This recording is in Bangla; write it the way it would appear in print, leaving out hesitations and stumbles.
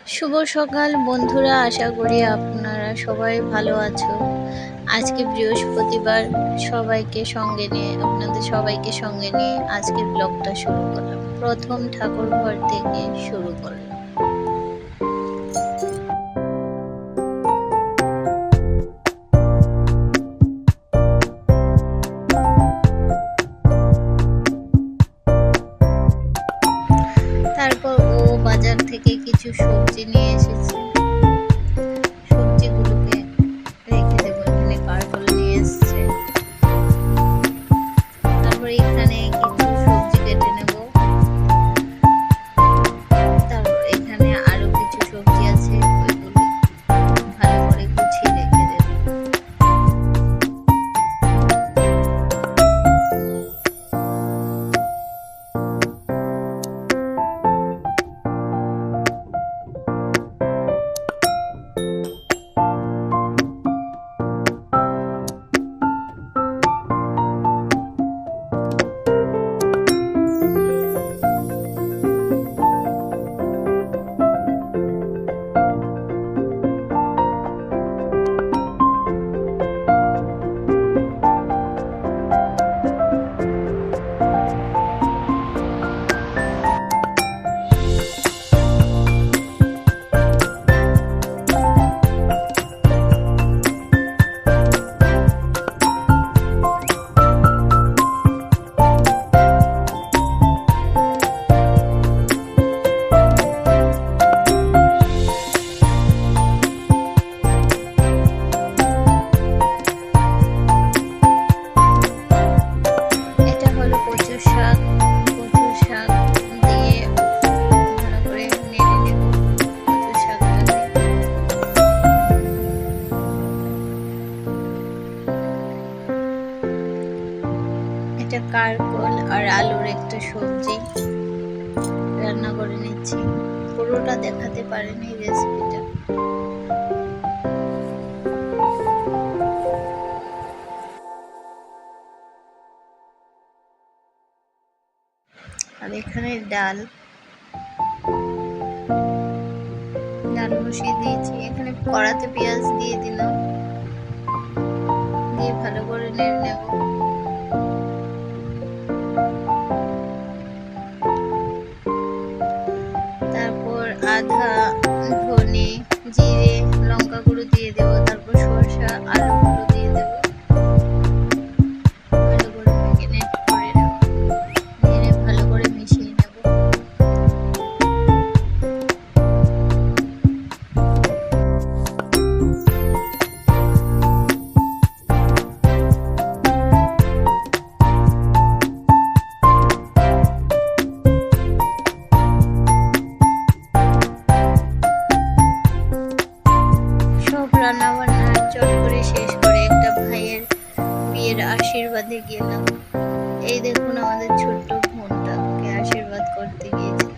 শুভ সকাল বন্ধুরা, আশা করি আপনারা সবাই ভালো আছো। আজকে বৃহস্পতিবার, আপনাদের সবাইকে সঙ্গে নিয়ে আজকের ব্লগটা শুরু করলাম। প্রথম ঠাকুর ঘর থেকে শুরু করলাম। তারপর ও বাজার থেকে কিছু সবজি নিয়ে এসেছে। সবজিগুলোকে রেখে দেবো। এখানে কারকল নিয়ে এসছে। তারপর এখানে কিছু সবজি কেটে নেব। তারপর এখানে আরো কিছু সবজি আছে, ওইগুলো ভালো করে গুছিয়ে রেখে দেব। এটা হলো কচু শাক। কচু শাক দিয়ে ভালো করে নেড়ে নেব কচু শাকটাকে। এটা কারকল আর আলুর একটা সবজি রান্না করে নিচ্ছি। পুরোটা দেখাতে পারিনি রেসিপিটা। আর এখানে ডাল বসিয়ে দিয়েছি। এখানে কড়াতে পেঁয়াজ দিয়ে দিলাম, দিয়ে ভালো করে নেড়ে নেব। তারপর আধা ধনে, জিরে, লঙ্কা গুঁড়ো দিয়ে দেব। তারপর সরষা, আলুগুলো দিয়ে দেব। ভালো করে ম্যারিনেট করে নেড়ে ভালো করে মিশিয়ে নেব। সব রান্না বান্না চট করে শেষ করে একটা ভাইয়ের বিয়ের আশীর্বাদে গেলাম। এই দেখুন আমাদের ছোট্ট বোনটাকে আশীর্বাদ করতে গিয়েছি।